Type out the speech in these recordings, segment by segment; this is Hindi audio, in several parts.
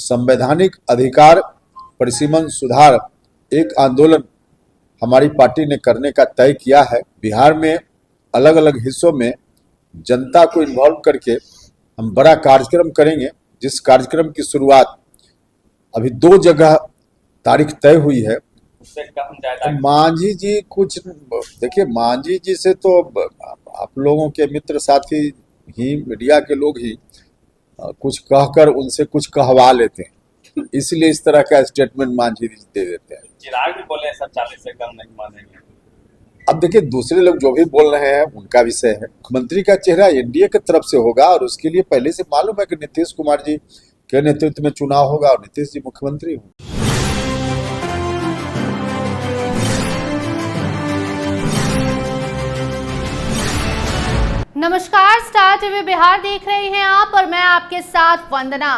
संवैधानिक अधिकार परिसीमन सुधार एक आंदोलन हमारी पार्टी ने करने का तय किया है। बिहार में अलग अलग हिस्सों में जनता को इन्वॉल्व करके हम बड़ा कार्यक्रम करेंगे, जिस कार्यक्रम की शुरुआत अभी 2 जगह तारीख तय हुई है। मांझी जी कुछ देखिए, मांझी जी से तो आप लोगों के मित्र साथी ही, मीडिया के लोग ही कुछ कहकर उनसे कुछ कहवा लेते हैं, इसलिए इस तरह का स्टेटमेंट मांझी जी दे देते हैं। चिराग भी बोले सर 40 से कम नहीं मानेंगे। अब देखिए, दूसरे लोग जो भी बोल रहे हैं उनका विषय है। मुख्यमंत्री का चेहरा एनडीए की तरफ से होगा और उसके लिए पहले से मालूम है कि नीतीश कुमार जी के नेतृत्व में चुनाव होगा और नीतीश जी मुख्यमंत्री होंगे। नमस्कार, स्टार टीवी बिहार देख रहे हैं आप और मैं आपके साथ वंदना।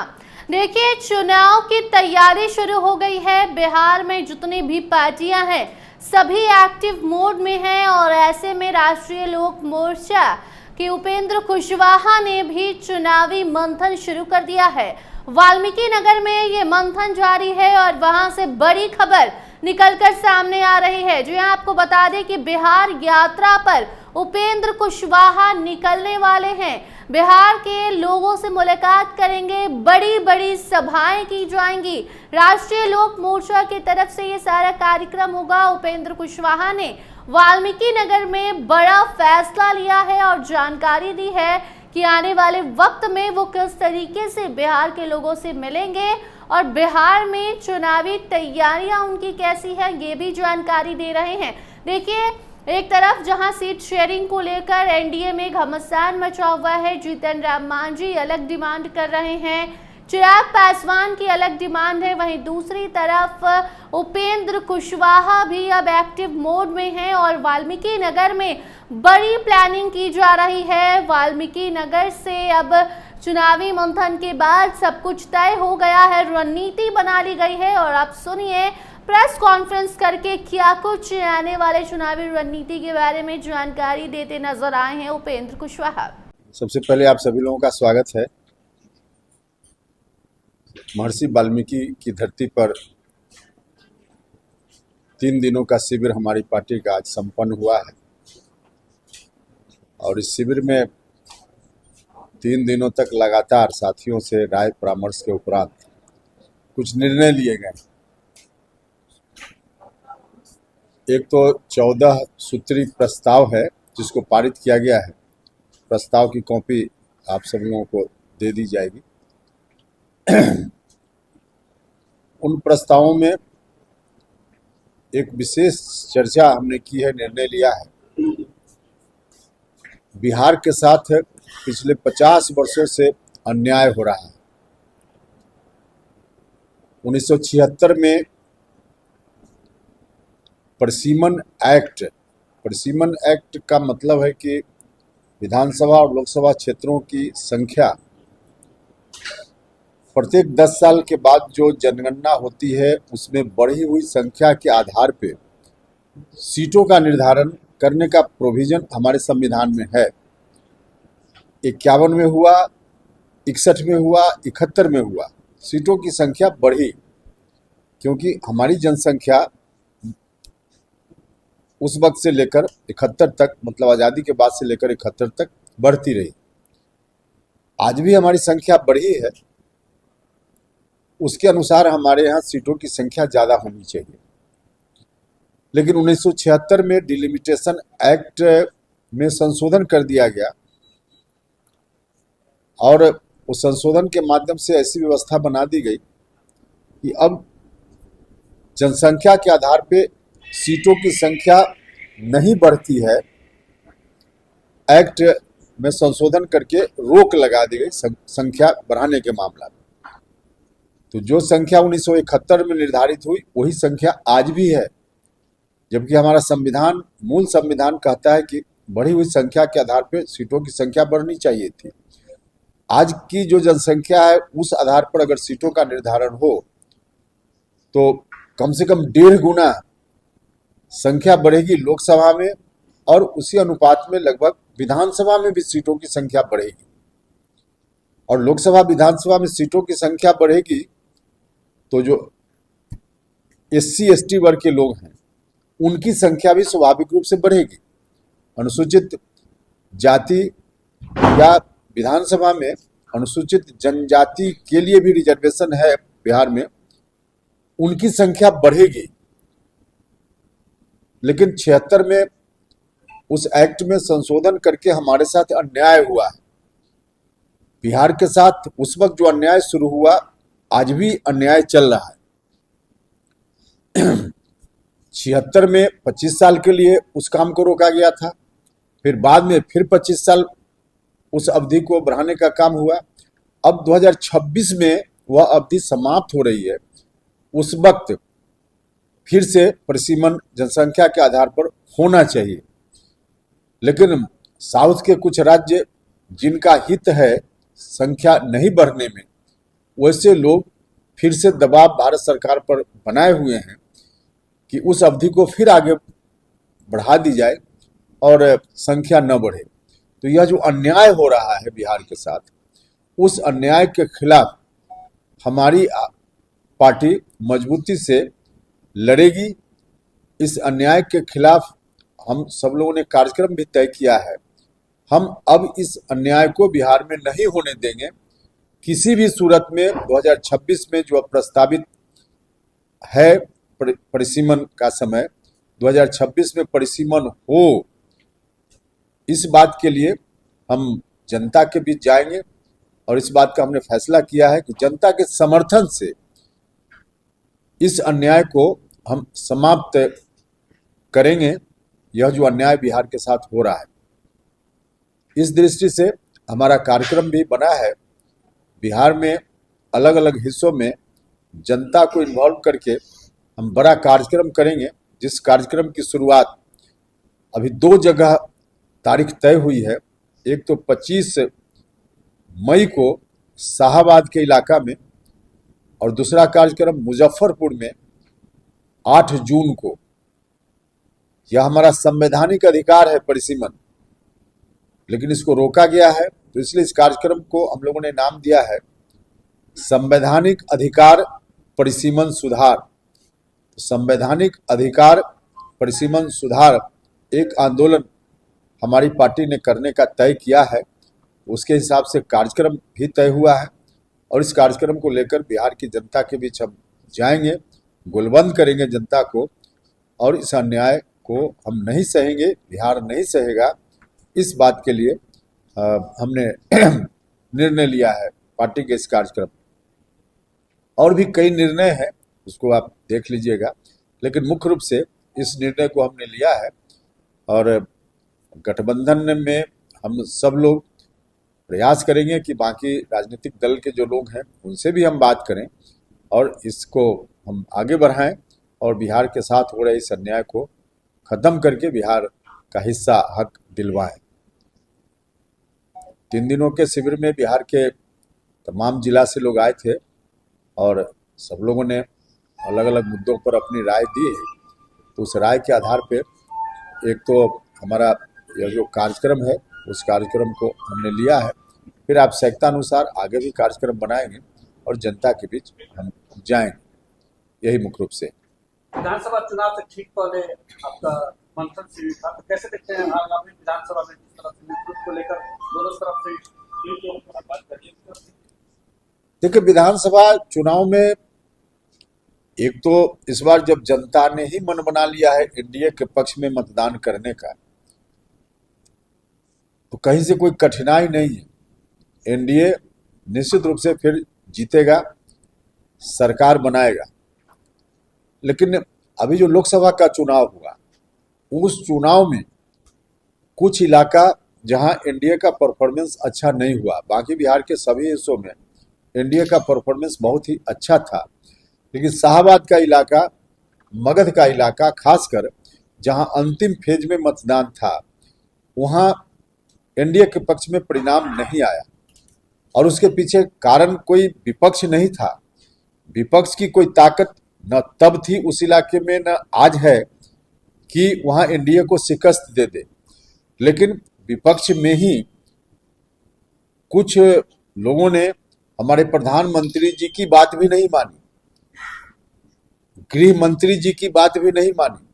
देखिए, चुनाव की तैयारी शुरू हो गई है। बिहार में जितनी भी पार्टियां हैं सभी एक्टिव मोड में हैं और ऐसे में राष्ट्रीय लोक मोर्चा के उपेंद्र कुशवाहा ने भी चुनावी मंथन शुरू कर दिया है। वाल्मीकि नगर में ये मंथन जारी है और वहां से बड़ी खबर निकलकर सामने आ रही है। जो आपको बता दें कि बिहार यात्रा पर उपेंद्र कुशवाहा निकलने वाले हैं। बिहार के लोगों से मुलाकात करेंगे, बड़ी बड़ी सभाएं की जाएंगी। राष्ट्रीय लोक मोर्चा की तरफ से ये सारा कार्यक्रम होगा। उपेंद्र कुशवाहा ने वाल्मीकि नगर में बड़ा फैसला लिया है और जानकारी दी है कि आने वाले वक्त में वो किस तरीके से बिहार के लोगों से मिलेंगे और बिहार में चुनावी तैयारियां उनकी कैसी है, ये भी जानकारी दे रहे हैं। देखिए, एक तरफ जहां सीट शेयरिंग को लेकर एनडीए में घमासान मचा हुआ है, जीतन राम मांझी अलग डिमांड कर रहे हैं, चिराग पासवान की अलग डिमांड है, वहीं दूसरी तरफ उपेंद्र कुशवाहा भी अब एक्टिव मोड में हैं और वाल्मीकि नगर में बड़ी प्लानिंग की जा रही है। वाल्मीकि नगर से अब चुनावी मंथन के बाद सब कुछ तय हो गया है, रणनीति बना ली गई है और अब सुनिए प्रेस कॉन्फ्रेंस करके क्या कुछ आने वाले चुनावी रणनीति के बारे में जानकारी देते नजर आए हैं उपेंद्र कुशवाहा। सबसे पहले आप सभी लोगों का स्वागत है। महर्षि वाल्मीकि की धरती पर 3 दिनों का शिविर हमारी पार्टी का आज संपन्न हुआ है और इस शिविर में 3 दिनों तक लगातार साथियों से राय परामर्श के उपरांत कुछ निर्णय लिए गए। एक तो 14 सूत्री प्रस्ताव है जिसको पारित किया गया है। प्रस्ताव की कॉपी आप सभी लोगों को दे दी जाएगी। उन प्रस्तावों में एक विशेष चर्चा हमने की है, निर्णय लिया है। बिहार के साथ पिछले 50 वर्षों से अन्याय हो रहा है। 1976 में परिसीमन एक्ट का मतलब है कि विधानसभा और लोकसभा क्षेत्रों की संख्या प्रत्येक 10 साल के बाद जो जनगणना होती है उसमें बढ़ी हुई संख्या के आधार पर सीटों का निर्धारण करने का प्रोविजन हमारे संविधान में है। 51 में हुआ, 61 में हुआ, 71 में हुआ, सीटों की संख्या बढ़ी क्योंकि हमारी जनसंख्या उस वक्त से लेकर 71 तक, मतलब आज़ादी के बाद से लेकर 71 तक बढ़ती रही। आज भी हमारी संख्या बढ़ी है, उसके अनुसार हमारे यहाँ सीटों की संख्या ज़्यादा होनी चाहिए। लेकिन 1976 में डिलिमिटेशन एक्ट में संशोधन कर दिया गया और उस संशोधन के माध्यम से ऐसी व्यवस्था बना दी गई कि अब जनसंख्या के आधार पे सीटों की संख्या नहीं बढ़ती है। एक्ट में संशोधन करके रोक लगा दी गई संख्या बढ़ाने के मामला में। तो जो संख्या 1971 में निर्धारित हुई वही संख्या आज भी है, जबकि हमारा संविधान, मूल संविधान कहता है कि बढ़ी हुई संख्या के आधार पर सीटों की संख्या बढ़नी चाहिए थी। आज की जो जनसंख्या है उस आधार पर अगर सीटों का निर्धारण हो तो कम से कम 1.5 गुना संख्या बढ़ेगी लोकसभा में और उसी अनुपात में लगभग विधानसभा में भी सीटों की संख्या बढ़ेगी। और लोकसभा विधानसभा में सीटों की संख्या बढ़ेगी तो जो SC/ST वर्ग के लोग हैं उनकी संख्या भी स्वाभाविक रूप से बढ़ेगी। अनुसूचित जाति या विधानसभा में अनुसूचित जनजाति के लिए भी रिजर्वेशन है बिहार में, उनकी संख्या बढ़ेगी। लेकिन 76 में उस एक्ट में संशोधन करके हमारे साथ अन्याय हुआ है। बिहार के साथ उस वक्त जो अन्याय शुरू हुआ, आज भी अन्याय चल रहा है। 76 में 25 साल के लिए उस काम को रोका गया था, फिर बाद में फिर 25 साल उस अवधि को बढ़ाने का काम हुआ। अब 2026 में वह अवधि समाप्त हो रही है। उस वक्त फिर से परिसीमन जनसंख्या के आधार पर होना चाहिए। लेकिन साउथ के कुछ राज्य जिनका हित है संख्या नहीं बढ़ने में, वैसे लोग फिर से दबाव भारत सरकार पर बनाए हुए हैं कि उस अवधि को फिर आगे बढ़ा दी जाए और संख्या न बढ़े। तो यह जो अन्याय हो रहा है बिहार के साथ, उस अन्याय के खिलाफ हमारी पार्टी मजबूती से लड़ेगी। इस अन्याय के खिलाफ हम सब लोगों ने कार्यक्रम भी तय किया है। हम अब इस अन्याय को बिहार में नहीं होने देंगे। किसी भी सूरत में 2026 में जो प्रस्तावित है परिसीमन का समय, 2026 में परिसीमन हो, इस बात के लिए हम जनता के बीच जाएंगे और इस बात का हमने फैसला किया है कि जनता के समर्थन से इस अन्याय को हम समाप्त करेंगे। यह जो अन्याय बिहार के साथ हो रहा है, इस दृष्टि से हमारा कार्यक्रम भी बना है। बिहार में अलग अलग हिस्सों में जनता को इन्वॉल्व करके हम बड़ा कार्यक्रम करेंगे, जिस कार्यक्रम की शुरुआत अभी 2 जगह तारीख तय हुई है। एक तो 25 मई को शाहाबाद के इलाका में और दूसरा कार्यक्रम मुजफ्फरपुर में 8 जून को। यह हमारा संवैधानिक अधिकार है परिसीमन, लेकिन इसको रोका गया है, तो इसलिए इस कार्यक्रम को हम लोगों ने नाम दिया है संवैधानिक अधिकार परिसीमन सुधार। संवैधानिक अधिकार परिसीमन सुधार एक आंदोलन हमारी पार्टी ने करने का तय किया है। उसके हिसाब से कार्यक्रम भी तय हुआ है और इस कार्यक्रम को लेकर बिहार की जनता के बीच हम जाएंगे, गुलबंद करेंगे जनता को, और इस अन्याय को हम नहीं सहेंगे, बिहार नहीं सहेगा। इस बात के लिए हमने निर्णय लिया है पार्टी के इस कार्यक्रम। और भी कई निर्णय हैं, उसको आप देख लीजिएगा, लेकिन मुख्य रूप से इस निर्णय को हमने लिया है। और गठबंधन में हम सब लोग प्रयास करेंगे कि बाकी राजनीतिक दल के जो लोग हैं उनसे भी हम बात करें और इसको हम आगे बढ़ाएं और बिहार के साथ हो रहे इस अन्याय को खत्म करके बिहार का हिस्सा हक दिलवाएं। 3 दिनों के शिविर में बिहार के तमाम जिला से लोग आए थे और सब लोगों ने अलग अलग मुद्दों पर अपनी राय दी है। तो उस राय के आधार पे एक तो हमारा यह जो कार्यक्रम है उस कार्यक्रम को हमने लिया है, फिर आवश्यकता अनुसार आगे भी कार्यक्रम बनाएंगे और जनता के बीच हम जाएंगे। यही मुख्य रूप से। विधानसभा चुनाव से ठीक पहले आपका मंथन शिविर था, तो कैसे देखते हैं आगामी विधानसभा में जिस तरह से नेतृत्व को लेकर दोनों तरफ से? देखिए, विधानसभा चुनाव में एक तो इस बार जब जनता ने ही मन बना लिया है एनडीए के पक्ष में मतदान करने का, तो कहीं से कोई कठिनाई नहीं है। एनडीए निश्चित रूप से फिर जीतेगा, सरकार बनाएगा। लेकिन अभी जो लोकसभा का चुनाव हुआ, उस चुनाव में कुछ इलाका जहां एनडीए का परफॉर्मेंस अच्छा नहीं हुआ, बाकी बिहार के सभी हिस्सों में एनडीए का परफॉर्मेंस बहुत ही अच्छा था। लेकिन शाहाबाद का इलाका, मगध का इलाका, खासकर जहां अंतिम फेज में मतदान था, वहां एनडीए के पक्ष में परिणाम नहीं आया। और उसके पीछे कारण कोई विपक्ष नहीं था। विपक्ष की कोई ताकत न तब थी उस इलाके में, न आज है कि वहां एनडीए को शिकस्त दे दे। लेकिन विपक्ष में ही कुछ लोगों ने हमारे प्रधानमंत्री जी की बात भी नहीं मानी गृह मंत्री जी की बात भी नहीं मानी,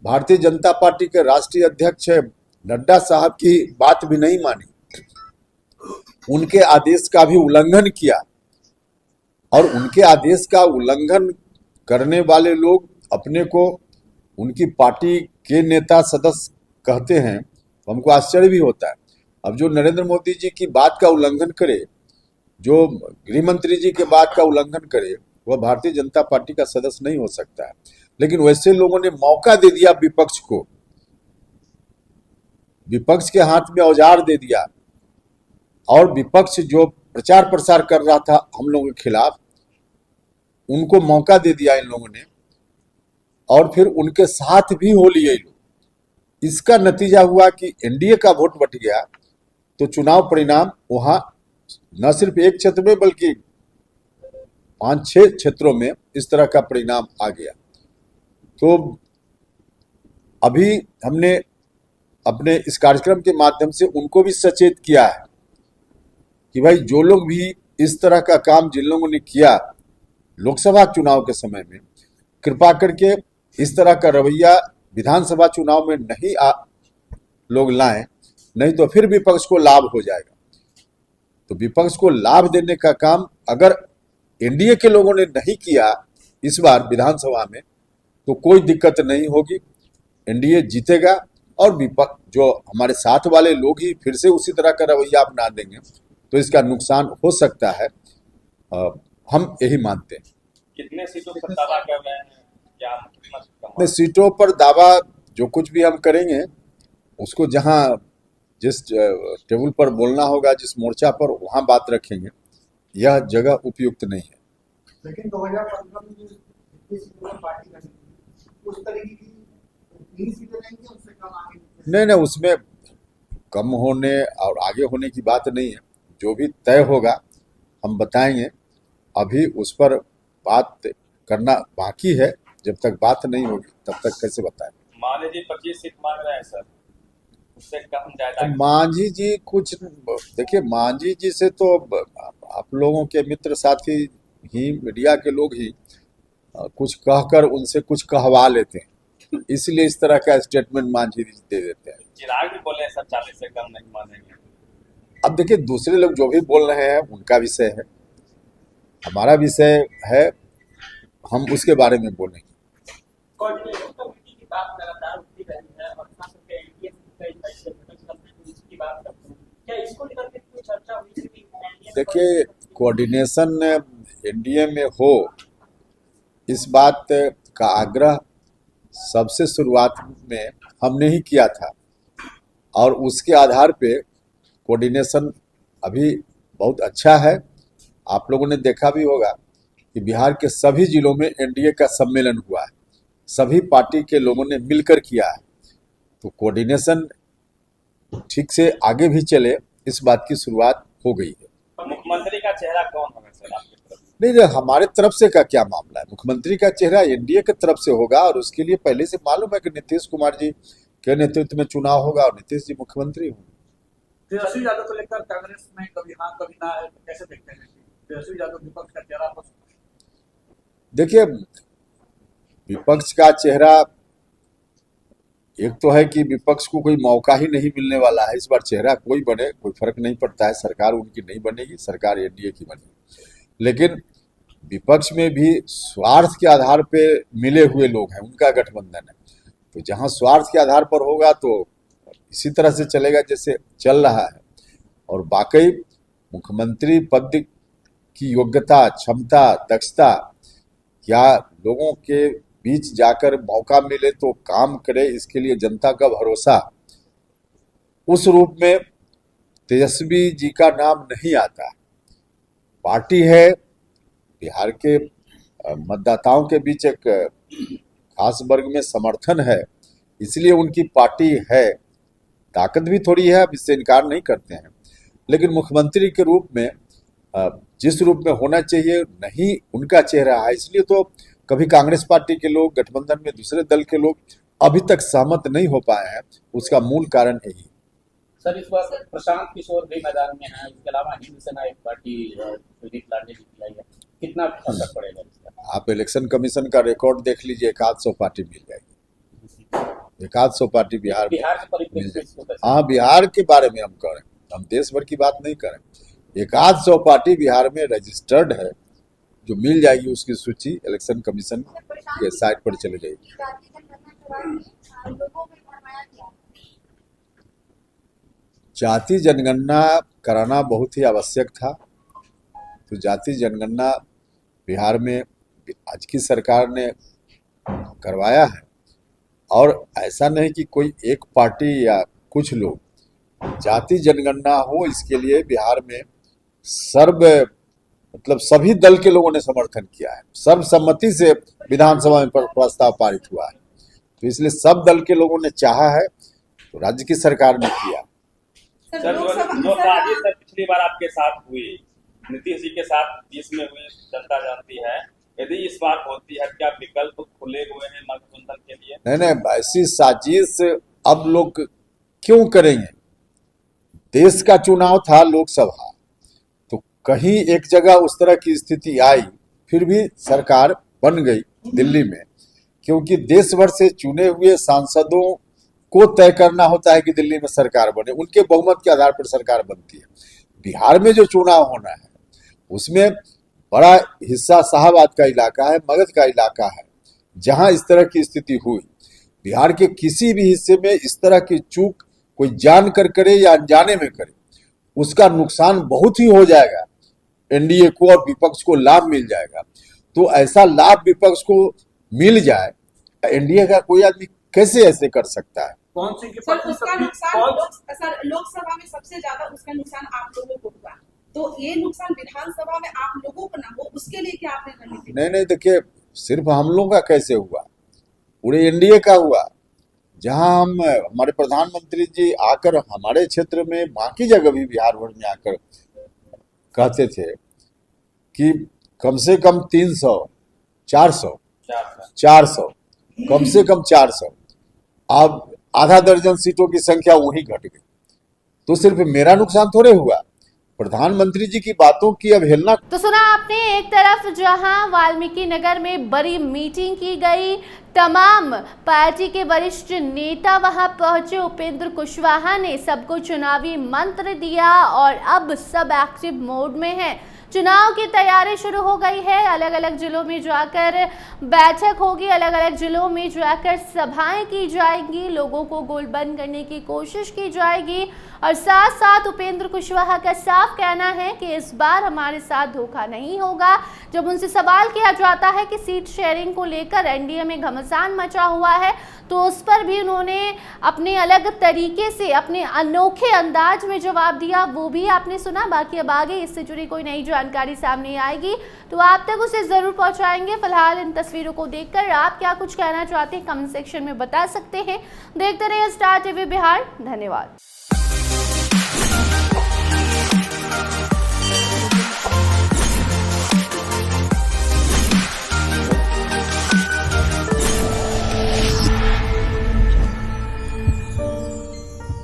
भारतीय जनता पार्टी के राष्ट्रीय अध्यक्ष नड्डा साहब की बात भी नहीं मानी, उनके आदेश का भी उल्लंघन किया। और उनके आदेश का उल्लंघन करने वाले लोग अपने को उनकी पार्टी के नेता सदस्य कहते हैं, तो हमको आश्चर्य भी होता है। अब जो नरेंद्र मोदी जी की बात का उल्लंघन करे, जो गृह मंत्री जी के बात का उल्लंघन करे, वह भारतीय जनता पार्टी का सदस्य नहीं हो सकता है। लेकिन वैसे लोगों ने मौका दे दिया विपक्ष को, विपक्ष के हाथ में औजार दे दिया, और विपक्ष जो प्रचार प्रसार कर रहा था हम लोगों के खिलाफ, उनको मौका दे दिया इन लोगों ने, और फिर उनके साथ भी हो लिए लोग। इसका नतीजा हुआ कि एनडीए का वोट बट गया, तो चुनाव परिणाम वहां न सिर्फ एक क्षेत्र में बल्कि 5-6 क्षेत्रों में इस तरह का परिणाम आ गया। तो अभी हमने अपने इस कार्यक्रम के माध्यम से उनको भी सचेत किया है कि भाई जो लोग भी इस तरह का काम जिन लोगों ने किया लोकसभा चुनाव के समय में, कृपा करके इस तरह का रवैया विधानसभा चुनाव में नहीं लोग लाएं, नहीं तो फिर विपक्ष को लाभ हो जाएगा। तो विपक्ष को लाभ देने का काम अगर एनडीए के लोगों ने नहीं किया इस बार विधानसभा में, तो कोई दिक्कत नहीं होगी, एनडीए जीतेगा, और विपक्ष जो हमारे साथ वाले लोग ही फिर से उसी तरह का रवैया अपना देंगे, तो इसका नुकसान हो सकता है। हम यही मानते हैं। कितने सीटों पर दावा कर रहे हैं, क्या कितना अपने सीटों पर दावा जो कुछ भी हम करेंगे, उसको जहां जिस टेबल पर बोलना होगा, जिस मोर्चा पर, वहां बात रखेंगे। यह जगह उपयुक्त नहीं है। लेकिन 2015 में जो जितनी सीटों पर पार्टी बनी उस तरीके की 3 सीटें नहीं थी, उससे कम आगे नहीं, उसमें कम होने और आगे होने की बात नहीं है। जो भी तय होगा हम बताएंगे, अभी उस पर बात करना बाकी है। जब तक बात नहीं होगी तब तक कैसे बताएं। मांझी जी 25 सीट मांग रहे हैं सर, उससे कम ज्यादा। मांझी जी कुछ, देखिए मांझी जी से तो आप लोगों के मित्र साथी ही, मीडिया के लोग ही कुछ कहकर उनसे कुछ कहवा लेते हैं, इसलिए इस तरह का स्टेटमेंट मांझी जी दे देते हैं। चिराग भी बोले सर 40 से कम नहीं मानेंगे। अब देखिए दूसरे लोग जो भी बोल रहे हैं उनका विषय है, हमारा विषय है, हम उसके बारे में बोलेंगे। कोऑर्डिनेशन कमेटी की बात लगातार उठती रही है और खास करके एनडीए की बात करते हैं, क्या इसको लेकर के कोई चर्चा हुई थी कि एनडीए? देखिए कोऑर्डिनेशन एनडीए में हो, इस बात का आग्रह सबसे शुरुआत में हमने ही किया था, और उसके आधार पे कोऑर्डिनेशन अभी बहुत अच्छा है। आप लोगों ने देखा भी होगा कि बिहार के सभी जिलों में एनडीए का सम्मेलन हुआ है, सभी पार्टी के लोगों ने मिलकर किया है। तो कोऑर्डिनेशन ठीक से आगे भी चले, इस बात की शुरुआत हो गई है। मुख्यमंत्री का चेहरा कौन होगा सर आपकी तरफ? नहीं, हमारे तरफ से का क्या मामला है? मुख्यमंत्री का चेहरा एनडीए की तरफ से होगा, और उसके लिए पहले से मालूम है कि नीतीश कुमार जी के नेतृत्व में चुनाव होगा और नीतीश जी मुख्यमंत्री होंगे। तेजस्वी यादव को लेकर कांग्रेस में कभी हाँ कभी ना है, तो कैसे देखते हैं तेजस्वी यादव विपक्ष का चेहरा? देखिए विपक्ष का चेहरा, एक तो है कि विपक्ष को कोई मौका ही नहीं मिलने वाला है। इस बार चेहरा कोई बने कोई फर्क नहीं पड़ता है, सरकार उनकी नहीं बनेगी, सरकार एनडीए की बनेगी। लेकिन विपक्ष में भी स्वार्थ के आधार पे मिले हुए लोग हैं, उनका गठबंधन है। तो जहां स्वार्थ के आधार पर होगा तो इसी तरह से चलेगा जैसे चल रहा है। और वाकई मुख्यमंत्री पद की योग्यता, क्षमता, दक्षता, या लोगों के बीच जाकर मौका मिले तो काम करे, इसके लिए जनता का भरोसा, उस रूप में तेजस्वी जी का नाम नहीं आता। पार्टी है, बिहार के मतदाताओं के बीच एक खास वर्ग में समर्थन है, इसलिए उनकी पार्टी है, ताकत भी थोड़ी है, अब इससे इनकार नहीं करते हैं। लेकिन मुख्यमंत्री के रूप में जिस रूप में होना चाहिए नहीं उनका चेहरा है, इसलिए तो कभी कांग्रेस पार्टी के लोग, गठबंधन में दूसरे दल के लोग अभी तक सहमत नहीं हो पाए हैं। उसका मूल कारण यही है। सर इस बार प्रशांत किशोर भी मैदान में है, इसके अलावा हिंद सेना एक पार्टी सुदीप लाडे जी की आई है, कितना असर पड़ेगा इसका? आप इलेक्शन कमीशन का रिकॉर्ड देख लीजिए, 100 पार्टी मिल जाएगी, 100 पार्टी बिहार में बिहार के मिल परिप्रेक्ष्य में जाएगी। इसको कैसे- हाँ, बिहार के बारे में हम कह रहे हैं, हम देश भर की बात नहीं कर रहे। 100 पार्टी बिहार में रजिस्टर्ड है, जो मिल जाएगी उसकी सूची इलेक्शन कमीशन के साइट पर चली जाएगी। जाति जनगणना कराने लोगों में भरमाया गया। जाति जनगणना कराना बहुत ही आवश्यक था। तो जाति जनगणना बिहार में आज की सरकार ने करवाया है, और ऐसा नहीं कि कोई एक पार्टी या कुछ लोग, जाति जनगणना हो इसके लिए बिहार में मतलब सभी दल के लोगों ने समर्थन किया है, सर्वसम्मति से विधानसभा में प्रस्ताव पारित हुआ है। तो इसलिए सब दल के लोगों ने चाहा है, तो राज्य की सरकार ने किया। सर जो साजिश सर पिछली बार आपके साथ हुई, नीतीश जी के साथ 20 में हुई, जनता जानती है। यदि इस बार होती है, क्या विकल्प खुले हुए हैं महागठबंधन के लिए? नहीं, ऐसी साजिश अब लोग क्यों करेंगे? देश का चुनाव था लोकसभा, तो कहीं एक जगह उस तरह की स्थिति आई, फिर भी सरकार बन गई दिल्ली में, क्योंकि देश भर से चुने हुए सांसदों को तय करना होता है कि दिल्ली में सरकार बने, उनके बहुमत के आधार पर सरकार बनती है। बिहार में जो चुनाव होना है उसमें बड़ा हिस्सा शाहबाद का इलाका है, मगध का इलाका है, जहां इस तरह की स्थिति हुई। बिहार के किसी भी हिस्से में इस तरह की चूक कोई जान कर करे या अनजाने में करे, उसका नुकसान बहुत ही हो जाएगा, एनडीए को और विपक्ष को लाभ मिल जाएगा। तो ऐसा लाभ विपक्ष को मिल जाए, एनडीए का कोई आदमी कैसे ऐसे कर सकता है? कौन सी की सर पार्टी उसका सबकी- नुकसान सर लोकसभा में सबसे ज्यादा उसका नुकसान आप लोगों को हुआ, तो ये नुकसान विधानसभा में आप लोगों को ना हो, उसके लिए क्या आपने रणनीति? नहीं, देखिए, सिर्फ हम लोगों का कैसे हुआ, पूरे एनडीए का हुआ। जहां हमारे प्रधानमंत्री जी आकर हमारे क्षेत्र में, बाकी जगह भी बिहार भर में आकर कहते थे कि कम से कम 300, 400 कम से कम 400, अब आधा दर्जन सीटों की संख्या वही घट गई। तो सिर्फ मेरा नुकसान थोड़े हुआ, प्रधानमंत्री जी की बातों की अवहेलना। तो सुना आपने, एक तरफ जहां वाल्मीकि नगर में बड़ी मीटिंग की गई, तमाम पार्टी के वरिष्ठ नेता वहां पहुंचे, उपेंद्र कुशवाहा ने सबको चुनावी मंत्र दिया और अब सब एक्टिव मोड में हैं। चुनाव की तैयारी शुरू हो गई है, अलग अलग जिलों में जाकर बैठक होगी, अलग अलग जिलों में जाकर सभाएं की जाएंगी, लोगों को गोलबंद करने की कोशिश की जाएगी। और साथ साथ उपेंद्र कुशवाहा का साफ कहना है कि इस बार हमारे साथ धोखा नहीं होगा। जब उनसे सवाल किया जाता है कि सीट शेयरिंग को लेकर एनडीए में घमासान मचा हुआ है, तो उस पर भी उन्होंने अपने अलग तरीके से, अपने अनोखे अंदाज में जवाब दिया, वो भी आपने सुना। बाकी अब आगे इससे जुड़ी कोई नई जानकारी सामने आएगी तो आप तक उसे जरूर पहुंचाएंगे। फिलहाल इन तस्वीरों को देखकर आप क्या कुछ कहना चाहते हैं कमेंट सेक्शन में बता सकते हैं। देखते रहिए स्टार टीवी बिहार। धन्यवाद।